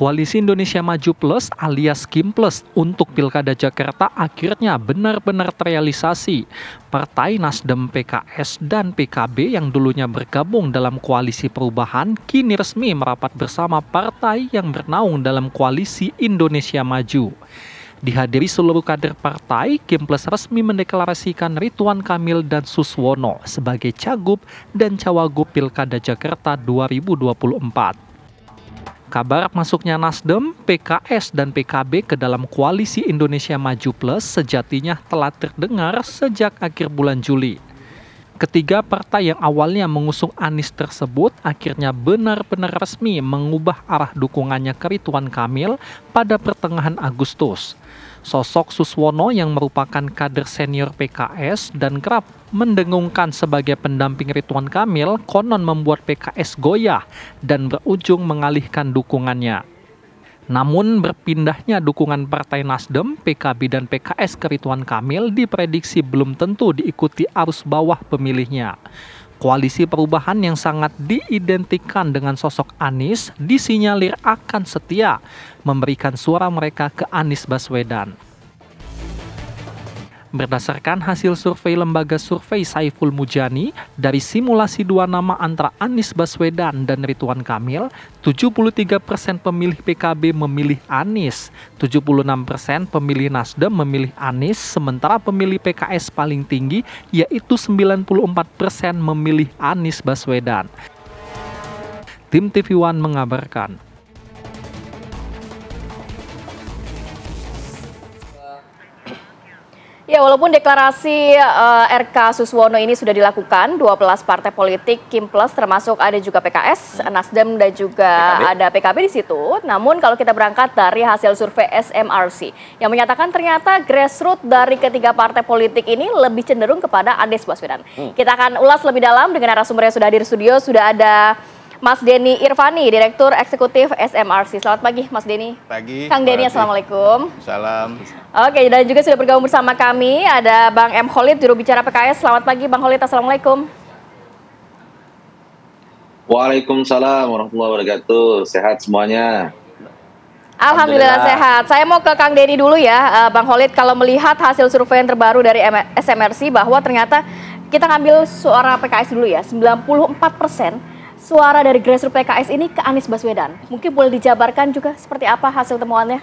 Koalisi Indonesia Maju Plus alias Kim Plus untuk Pilkada Jakarta akhirnya benar-benar terrealisasi. Partai Nasdem, PKS, dan PKB yang dulunya bergabung dalam koalisi perubahan kini resmi merapat bersama partai yang bernaung dalam koalisi Indonesia Maju. Dihadiri seluruh kader partai, Kim Plus resmi mendeklarasikan Ridwan Kamil dan Suswono sebagai Cagup dan Cawagup Pilkada Jakarta 2024. Kabar masuknya Nasdem, PKS, dan PKB ke dalam koalisi Indonesia Maju Plus sejatinya telah terdengar sejak akhir bulan Juli. Ketiga partai yang awalnya mengusung Anies tersebut akhirnya benar-benar resmi mengubah arah dukungannya ke Ridwan Kamil pada pertengahan Agustus. Sosok Suswono yang merupakan kader senior PKS dan kerap mendengungkan sebagai pendamping Ridwan Kamil konon membuat PKS goyah dan berujung mengalihkan dukungannya. Namun berpindahnya dukungan Partai Nasdem, PKB dan PKS ke Ridwan Kamil diprediksi belum tentu diikuti arus bawah pemilihnya. Koalisi perubahan yang sangat diidentikan dengan sosok Anies disinyalir akan setia memberikan suara mereka ke Anies Baswedan. Berdasarkan hasil survei lembaga survei Saiful Mujani, dari simulasi dua nama antara Anies Baswedan dan Ridwan Kamil, 73% pemilih PKB memilih Anies, 76% pemilih Nasdem memilih Anies, sementara pemilih PKS paling tinggi yaitu 94% memilih Anies Baswedan. Tim TV One mengabarkan. Ya, walaupun deklarasi RK Suswono ini sudah dilakukan, 12 partai politik Kim Plus termasuk ada juga PKS, Nasdem dan juga ada PKB di situ. Namun kalau kita berangkat dari hasil survei SMRC yang menyatakan ternyata grassroots dari ketiga partai politik ini lebih cenderung kepada Anies Baswedan. Kita akan ulas lebih dalam dengan narasumber yang sudah hadir di studio. Sudah ada Mas Denny Irvani, Direktur Eksekutif SMRC. Selamat pagi, Mas Denny. Pagi. Kang Denny, assalamualaikum. Salam. Oke, dan juga sudah bergabung bersama kami ada Bang M. Khalid, juru bicara PKS. Selamat pagi, Bang Khalid. Assalamualaikum. Waalaikumsalam warahmatullahi wabarakatuh. Sehat semuanya. Alhamdulillah sehat. Saya mau ke Kang Denny dulu ya, Bang Khalid. Kalau melihat hasil survei yang terbaru dari SMRC bahwa ternyata kita ngambil suara PKS dulu ya, 94% suara dari grassroots PKS ini ke Anies Baswedan. Mungkin boleh dijabarkan juga seperti apa hasil temuannya?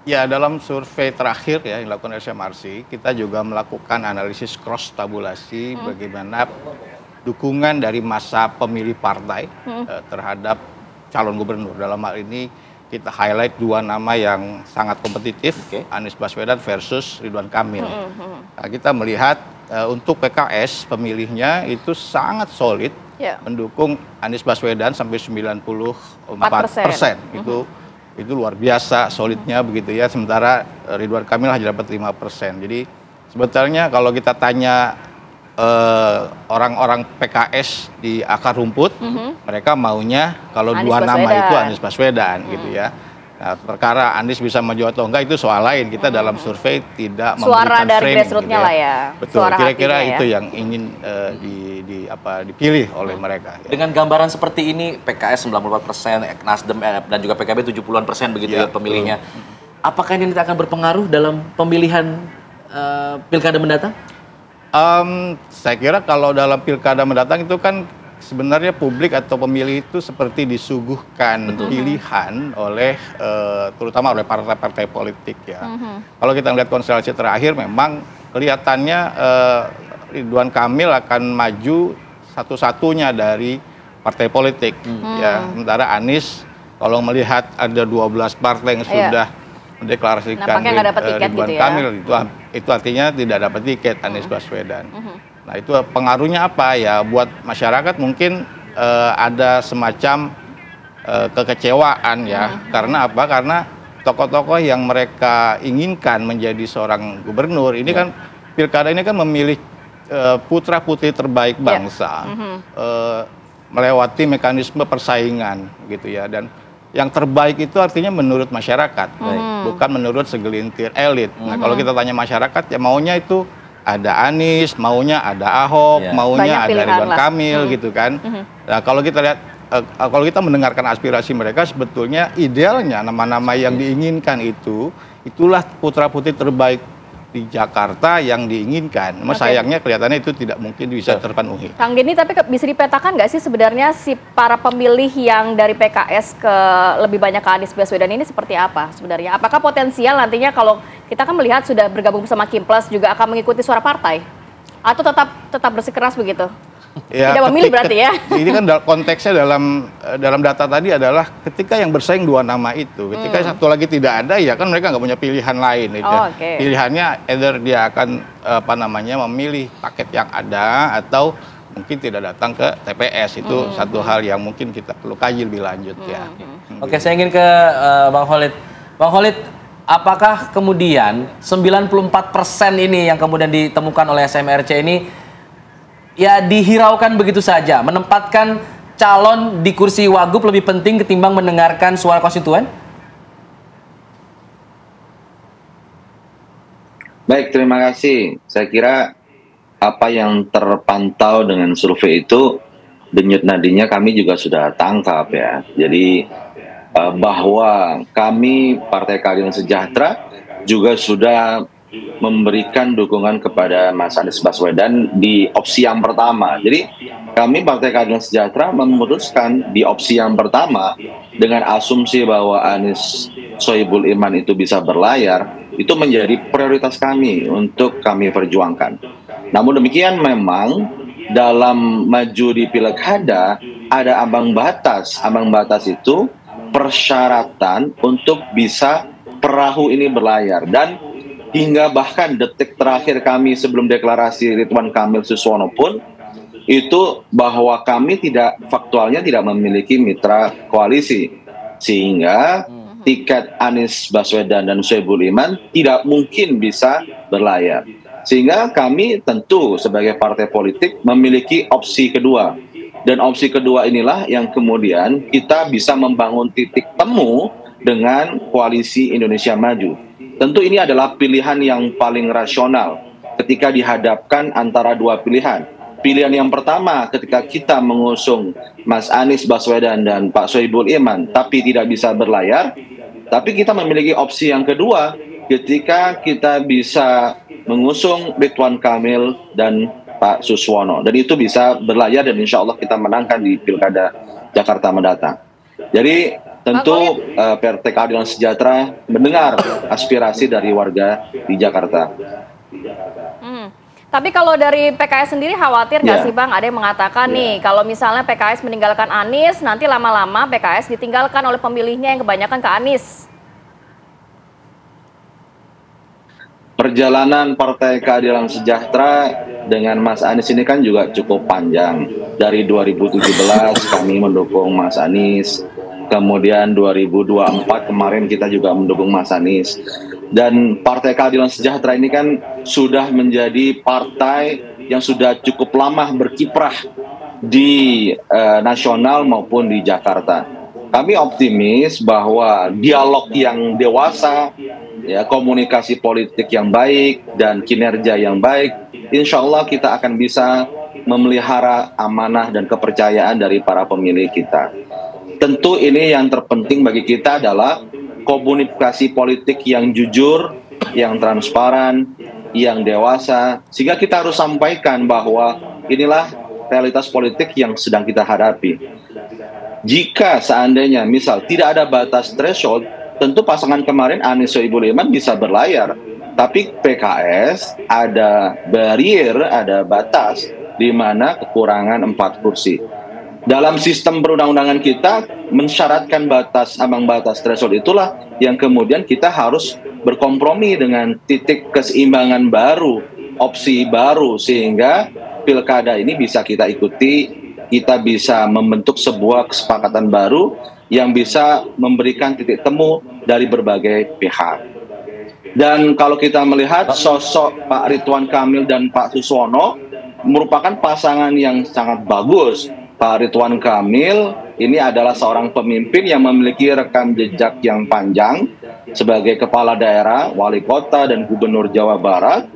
Ya, dalam survei terakhir ya yang dilakukan SMRC, kita juga melakukan analisis cross tabulasi bagaimana dukungan dari masa pemilih partai terhadap calon gubernur. Dalam hal ini kita highlight dua nama yang sangat kompetitif, Anies Baswedan versus Ridwan Kamil. Nah, kita melihat untuk PKS pemilihnya itu sangat solid. Mendukung Anies Baswedan sampai 94%. Itu luar biasa solidnya begitu ya. Sementara Ridwan Kamil hanya dapat 5%. Jadi sebetulnya kalau kita tanya orang-orang PKS di akar rumput, mereka maunya kalau dua nama itu Anies Baswedan gitu ya. Nah, perkara Anies bisa maju atau enggak itu soal lain. Kita dalam survei tidak suara memberikan dari framing grassroots-nya gitu ya. lah ya. Betul, kira-kira itu yang ingin dipilih oleh mereka. Ya. Dengan gambaran seperti ini, PKS 94%, Nasdem dan juga PKB 70-an% begitu ya pemilihnya. Apakah ini nanti akan berpengaruh dalam pemilihan pilkada mendatang? Saya kira kalau dalam pilkada mendatang itu kan sebenarnya publik atau pemilih itu seperti disuguhkan pilihan oleh terutama oleh partai-partai politik ya. Kalau kita lihat konstelasi terakhir memang kelihatannya Ridwan Kamil akan maju satu-satunya dari partai politik ya. Sementara Anies kalau melihat ada 12 partai yang sudah mendeklarasikan Ridwan Kamil itu artinya tidak dapat tiket Anies Baswedan. Nah, itu pengaruhnya apa ya buat masyarakat mungkin ada semacam kekecewaan ya. Karena apa? Karena tokoh-tokoh yang mereka inginkan menjadi seorang gubernur ini kan pilkada ini kan memilih putra-putri terbaik bangsa. Melewati mekanisme persaingan gitu ya, dan yang terbaik itu artinya menurut masyarakat, bukan menurut segelintir elit. Nah, kalau kita tanya masyarakat ya maunya itu ada Anies, maunya ada Ahok, maunya ada Ridwan Kamil gitu kan. Nah, kalau kita lihat kalau kita mendengarkan aspirasi mereka, sebetulnya idealnya nama-nama yang diinginkan itulah putra-putri terbaik di Jakarta yang diinginkan. Sayangnya kelihatannya itu tidak mungkin bisa terpenuhi. Kang Denny, tapi bisa dipetakan nggak sih sebenarnya si para pemilih yang dari PKS ke lebih banyak ke Anies Baswedan ini seperti apa sebenarnya? Apakah potensial nantinya kalau kita kan melihat sudah bergabung bersama Kimples juga akan mengikuti suara partai? Atau tetap bersikeras begitu? Ya, tidak memilih berarti ya? Ini kan konteksnya dalam data tadi adalah ketika yang bersaing 2 nama itu, ketika satu lagi tidak ada, ya kan mereka nggak punya pilihan lain. Pilihannya either dia akan memilih paket yang ada atau mungkin tidak datang ke TPS. Itu satu hal yang mungkin kita perlu kaji lebih lanjut ya. Oke, saya ingin ke Bang Khalid. Bang Khalid, apakah kemudian 94% ini yang kemudian ditemukan oleh SMRC ini ya dihiraukan begitu saja, menempatkan calon di kursi wagub lebih penting ketimbang mendengarkan suara konstituen? Baik, terima kasih. Saya kira apa yang terpantau dengan survei itu denyut nadinya kami juga sudah tangkap ya. Jadi bahwa kami Partai Keadilan Sejahtera juga sudah memberikan dukungan kepada Mas Anies Baswedan di opsi yang pertama. Jadi kami Partai Keadilan Sejahtera memutuskan di opsi yang pertama dengan asumsi bahwa Anies Sohibul Iman itu bisa berlayar, itu menjadi prioritas kami untuk kami perjuangkan. Namun demikian memang dalam maju di pilkada ada ambang batas. Ambang batas itu persyaratan untuk bisa perahu ini berlayar, dan hingga bahkan detik terakhir kami sebelum deklarasi Ridwan Kamil Suswono pun itu bahwa kami faktualnya tidak memiliki mitra koalisi, sehingga tiket Anies Baswedan dan Sohibul Iman tidak mungkin bisa berlayar. Sehingga kami tentu sebagai partai politik memiliki opsi kedua, dan opsi kedua inilah yang kemudian kita bisa membangun titik temu dengan Koalisi Indonesia Maju. Tentu ini adalah pilihan yang paling rasional ketika dihadapkan antara 2 pilihan. Pilihan yang pertama ketika kita mengusung Mas Anies Baswedan dan Pak Sohibul Iman tapi tidak bisa berlayar, tapi kita memiliki opsi yang kedua ketika kita bisa mengusung Ridwan Kamil dan Pak Suswono, dan itu bisa berlayar dan insya Allah kita menangkan di Pilkada Jakarta mendatang. Jadi tentu Partai Keadilan Sejahtera mendengar aspirasi dari warga di Jakarta. Tapi kalau dari PKS sendiri khawatir nggak sih Bang? Ada yang mengatakan nih, kalau misalnya PKS meninggalkan Anies, nanti lama-lama PKS ditinggalkan oleh pemilihnya yang kebanyakan ke Anies. Perjalanan Partai Keadilan Sejahtera dengan Mas Anies ini kan juga cukup panjang. Dari 2017 kami mendukung Mas Anies, kemudian 2024 kemarin kita juga mendukung Mas Anies. Dan Partai Keadilan Sejahtera ini kan sudah menjadi partai yang sudah cukup lama berkiprah di nasional maupun di Jakarta. Kami optimis bahwa dialog yang dewasa, ya, komunikasi politik yang baik dan kinerja yang baik, insya Allah kita akan bisa memelihara amanah dan kepercayaan dari para pemilih kita. Tentu ini yang terpenting bagi kita adalah komunikasi politik yang jujur, yang transparan, yang dewasa, sehingga kita harus sampaikan bahwa inilah realitas politik yang sedang kita hadapi. Jika seandainya misal tidak ada batas threshold, tentu pasangan kemarin Anies Sohibul Iman bisa berlayar. Tapi PKS ada barrier, ada batas di mana kekurangan 4 kursi. Dalam sistem perundang-undangan kita mensyaratkan ambang batas threshold itulah yang kemudian kita harus berkompromi dengan titik keseimbangan baru, opsi baru, sehingga pilkada ini bisa kita ikuti, kita bisa membentuk sebuah kesepakatan baru yang bisa memberikan titik temu dari berbagai pihak. Dan kalau kita melihat sosok Pak Ridwan Kamil dan Pak Suswono merupakan pasangan yang sangat bagus. Pak Ridwan Kamil ini adalah seorang pemimpin yang memiliki rekam jejak yang panjang sebagai kepala daerah, wali kota, dan gubernur Jawa Barat.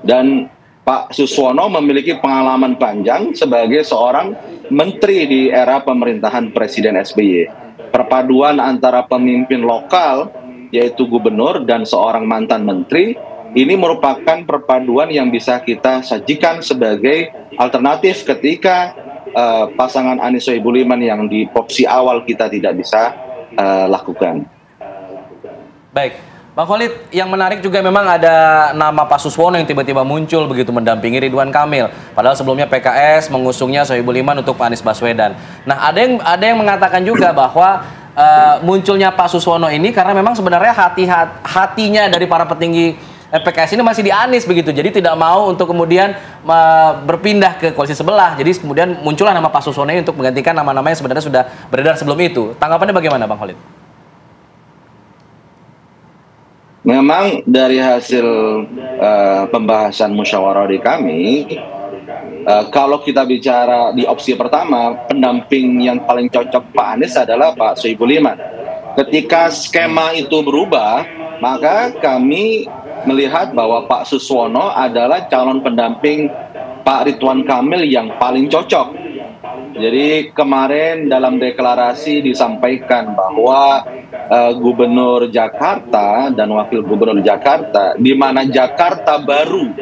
Dan Pak Suswono memiliki pengalaman panjang sebagai seorang menteri di era pemerintahan Presiden SBY. Perpaduan antara pemimpin lokal, yaitu gubernur, dan seorang mantan menteri, ini merupakan perpaduan yang bisa kita sajikan sebagai alternatif ketika pasangan Anies Sohibul Iman yang di opsi awal kita tidak bisa lakukan. Baik. Bang Khalid, yang menarik juga memang ada nama Pak Suswono yang tiba-tiba muncul begitu mendampingi Ridwan Kamil. Padahal sebelumnya PKS mengusungnya Sohibul Iman untuk Pak Anies Baswedan. Nah, ada yang mengatakan juga bahwa munculnya Pak Suswono ini karena memang sebenarnya hatinya dari para petinggi PKS ini masih di Anies begitu. Jadi tidak mau untuk kemudian berpindah ke koalisi sebelah. Jadi kemudian muncullah nama Pak Suswono ini untuk menggantikan nama-nama yang sebenarnya sudah beredar sebelum itu. Tanggapannya bagaimana, Bang Khalid? Memang dari hasil pembahasan musyawarah di kami, kalau kita bicara di opsi pertama, pendamping yang paling cocok Pak Anies adalah Pak Sohibul Iman. Ketika skema itu berubah, maka kami melihat bahwa Pak Suswono adalah calon pendamping Pak Ridwan Kamil yang paling cocok. Jadi kemarin dalam deklarasi disampaikan bahwa Gubernur Jakarta dan Wakil Gubernur Jakarta, di mana Jakarta baru.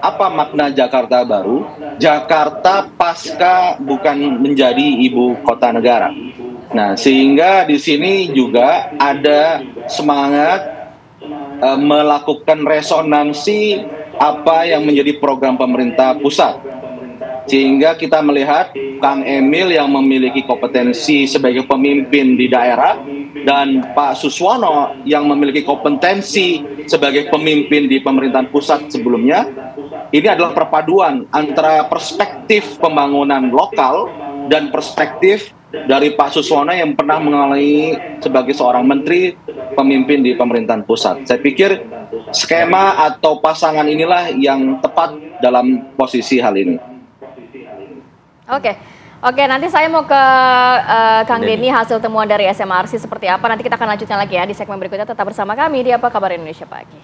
Apa makna Jakarta baru? Jakarta pasca bukan menjadi ibu kota negara. Nah, sehingga di sini juga ada semangat melakukan resonansi apa yang menjadi program pemerintah pusat. Sehingga kita melihat Kang Emil yang memiliki kompetensi sebagai pemimpin di daerah dan Pak Suswono yang memiliki kompetensi sebagai pemimpin di pemerintahan pusat sebelumnya. Ini adalah perpaduan antara perspektif pembangunan lokal dan perspektif dari Pak Suswono yang pernah mengalami sebagai seorang menteri pemimpin di pemerintahan pusat. Saya pikir skema atau pasangan inilah yang tepat dalam posisi hal ini. Oke, nanti saya mau ke Kang Denny hasil temuan dari SMRC seperti apa. Nanti kita akan lanjutkan lagi ya di segmen berikutnya. Tetap bersama kami di Apa Kabar Indonesia Pagi.